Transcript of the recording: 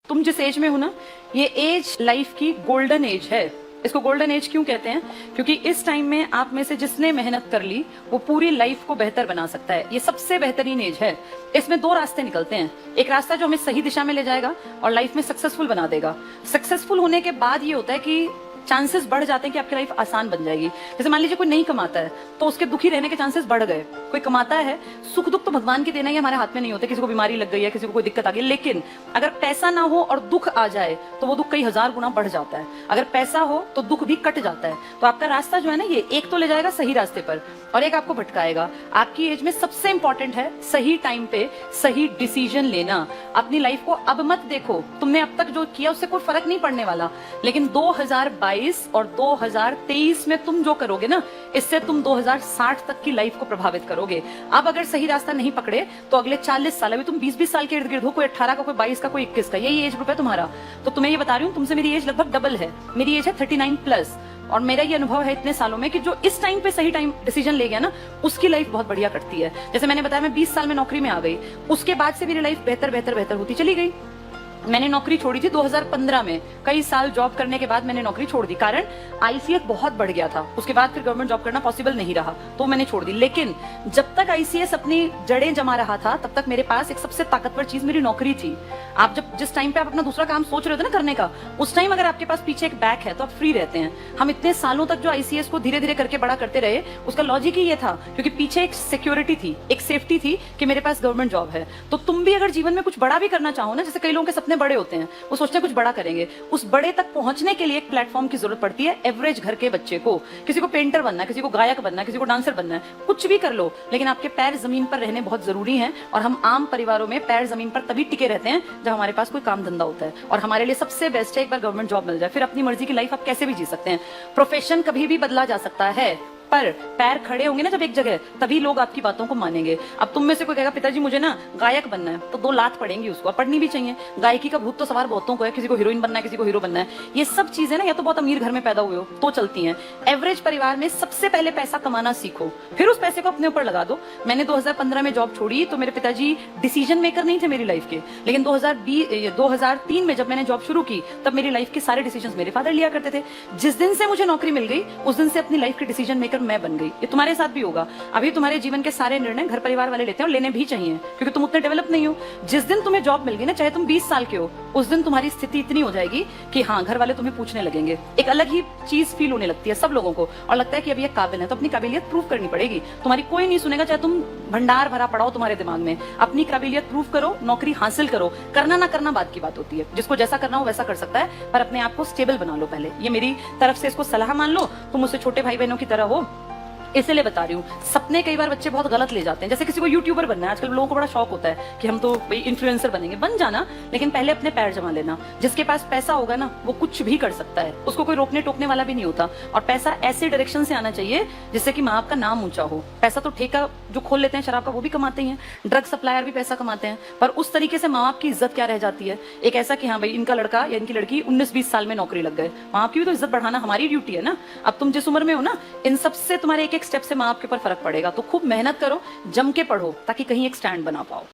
तुम जिस एज में हो ना, ये एज लाइफ की गोल्डन एज है। इसको गोल्डन एज क्यों कहते हैं? क्योंकि इस टाइम में आप में से जिसने मेहनत कर ली वो पूरी लाइफ को बेहतर बना सकता है। ये सबसे बेहतरीन एज है। इसमें दो रास्ते निकलते हैं। एक रास्ता जो हमें सही दिशा में ले जाएगा और लाइफ में सक्सेसफुल बना देगा। सक्सेसफुल होने के बाद ये होता है कि चांसेस बढ़ जाते हैं कि आपकी लाइफ आसान बन जाएगी। जैसे मान लीजिए कोई नहीं कमाता है तो उसके दुखी रहने के चांसेस बढ़ गए। कोई कमाता है, सुख दुख तो भगवान की देना ही हमारे हाथ में नहीं होते। किसी को बीमारी लग गई है, किसी को कोई दिक्कत आ गई, लेकिन अगर पैसा ना हो और दुख आ जाए तो वो दुख कई हजार गुना बढ़ जाता है। अगर पैसा हो तो दुख भी कट जाता है। तो आपका रास्ता जो है ना, ये एक तो ले जाएगा सही रास्ते पर और एक आपको भटकाएगा। आपकी एज में सबसे इंपॉर्टेंट है सही टाइम पे सही डिसीजन लेना। अपनी लाइफ को अब मत देखो, तुमने अब तक जो किया उससे कोई फर्क नहीं पड़ने वाला, लेकिन 2022 और 2023 में तुम जो करोगे ना, इससे तुम 2060 तक की लाइफ को प्रभावित करोगे। अब अगर सही रास्ता नहीं पकड़े तो अगले 40 साल, अभी तुम 20-20 साल के इर्द गिर्द हो, कोई 18 का, कोई 22 का, कोई 21 का, यही एज ग्रुप है तुम्हारा। तो तुम्हें ये बता रही हूँ, तुमसे मेरी एज लगभग डबल है। मेरी एज है 39+। और मेरा ये अनुभव है इतने सालों में कि जो इस टाइम पे सही टाइम डिसीजन ले गया ना, उसकी लाइफ बहुत बढ़िया कटती है। जैसे मैंने बताया, मैं 20 साल में नौकरी में आ गई, उसके बाद से मेरी लाइफ बेहतर बेहतर बेहतर होती चली गई। मैंने नौकरी छोड़ी थी 2015 में। कई साल जॉब करने के बाद मैंने नौकरी छोड़ दी, कारण आईसीएस बहुत बढ़ गया था। उसके बाद फिर गवर्नमेंट जॉब करना पॉसिबल नहीं रहा, तो मैंने छोड़ दी। लेकिन जब तक आईसीएस अपनी जड़ें जमा रहा था, तब तक मेरे पास एक सबसे ताकतवर चीज मेरी नौकरी थी। आप जिस टाइम पे आप अपना दूसरा काम सोच रहे थे ना करने का, उस टाइम अगर आपके पास पीछे एक बैक है तो आप फ्री रहते हैं। हम इतने सालों तक जो आईसीएस को धीरे धीरे करके बड़ा करते रहे, उसका लॉजिक ही ये था क्योंकि पीछे एक सिक्योरिटी थी, एक सेफ्टी थी कि मेरे पास गवर्नमेंट जॉब है। तो तुम भी अगर जीवन में कुछ बड़ा भी करना चाहो ना, जैसे कई लोगों के सपने बड़े होते हैं, वो सोचते हैं कुछ बड़ा करेंगे, उस बड़े तक पहुंचने के लिए एक प्लेटफॉर्म की जरूरत पड़ती है। एवरेज घर के बच्चे को, किसी को पेंटर बनना है, किसी को गायक बनना है, किसी को डांसर बनना है, कुछ भी कर लो, लेकिन आपके पैर जमीन पर रहने बहुत जरूरी हैं। और हम आम परिवारों में पैर जमीन पर तभी टिके रहते हैं जब हमारे पास कोई काम धंधा होता है। और हमारे लिए सबसे बेस्ट है एक बार गवर्नमेंट जॉब मिल जाए, फिर अपनी मर्जी की लाइफ आप कैसे भी जी सकते हैं। प्रोफेशन कभी भी बदला जा सकता है, पर पैर खड़े होंगे ना जब एक जगह, तभी लोग आपकी बातों को मानेंगे। अब तुम में से कोई कहेगा पिताजी मुझे ना गायक बनना है, तो 2 लात पड़ेंगी उसको, और पढ़नी भी चाहिए। गायकी का भूत तो सवार बहुतों को है, किसी को हीरोइन बनना है, किसी को हीरो बनना है। ये सब चीजें ना या तो बहुत अमीर घर में पैदा हुए हो तो चलती हैं। एवरेज परिवार में सबसे पहले पैसा कमाना सीखो, फिर उस पैसे को अपने ऊपर लगा दो। मैंने 2015 में जॉब छोड़ी तो मेरे पिताजी डिसीजन मेकर नहीं थे मेरी लाइफ के, लेकिन 2003 में जब मैंने जॉब शुरू की, तब मेरी लाइफ के सारे डिसीजन मेरे फादर लिया करते थे। जिस दिन से मुझे नौकरी मिल गई, उस दिन से अपनी लाइफ के डिसीजन मेकर मैं बन गई। तुम्हारे साथ भी होगा। अभी तुम्हारे जीवन के सारे निर्णय घर परिवार वाले लेते हैं, और लेने भी चाहिए क्योंकि तुम उतने डेवलप नहीं हो। जिस दिन तुम्हें जॉब मिल गई ना, चाहे तुम 20 साल के हो, उस दिन तुम्हारी स्थिति इतनी हो जाएगी कि हाँ, घर वाले तुम्हें पूछने लगेंगे। एक अलग ही चीज फील होने लगती है सब लोगों को, और लगता है कि अभी ये काबिल है, तो अपनी काबिलियत प्रूव करनी पड़ेगी। तुम्हारी कोई नहीं सुनेगा, चाहे तुम भंडार भरा पड़ाओ तुम्हारे दिमाग में। अपनी काबिलियत प्रूव करो, नौकरी हासिल करो। करना ना करना बात की बात होती है, जिसको जैसा करना हो वैसा कर सकता है, पर अपने आप को स्टेबल बना लो पहले। ये मेरी तरफ से इसको सलाह मान लो। तुम मुझसे छोटे भाई बहनों की तरह हो, इसलिए बता रही हूँ। सपने कई बार बच्चे बहुत गलत ले जाते हैं। जैसे किसी को यूट्यूबर बनना है, आजकल लोगों को बड़ा शौक होता है कि हम तो भाई इन्फ्लुएंसर बनेंगे। बन जाना, लेकिन पहले अपने पैर जमा लेना। जिसके पास पैसा होगा ना, वो कुछ भी कर सकता है, उसको कोई रोकने टोकने वाला भी नहीं होता। और पैसा ऐसे डायरेक्शन से आना चाहिए जिससे कि माँ बाप का नाम ऊंचा हो। पैसा तो ठेका जो खोल लेते हैं शराब का, वो भी कमाते ही हैं। ड्रग सप्लायर भी पैसा कमाते हैं, पर उस तरीके से माँ बाप की इज्जत क्या रह जाती है? एक ऐसा कि हाँ भाई, इनका लड़का या इनकी लड़की 19-20 साल में नौकरी लग गए। माँ बाप की भी तो इज्जत बढ़ाना हमारी ड्यूटी है ना। अब तुम जिस उम्र में हो ना, इन सबसे तुम्हारे एक एक स्टेप से माँ बाप के ऊपर फर्क पड़ेगा। तो खूब मेहनत करो, जम के पढ़ो, ताकि कहीं एक स्टैंड बना पाओ।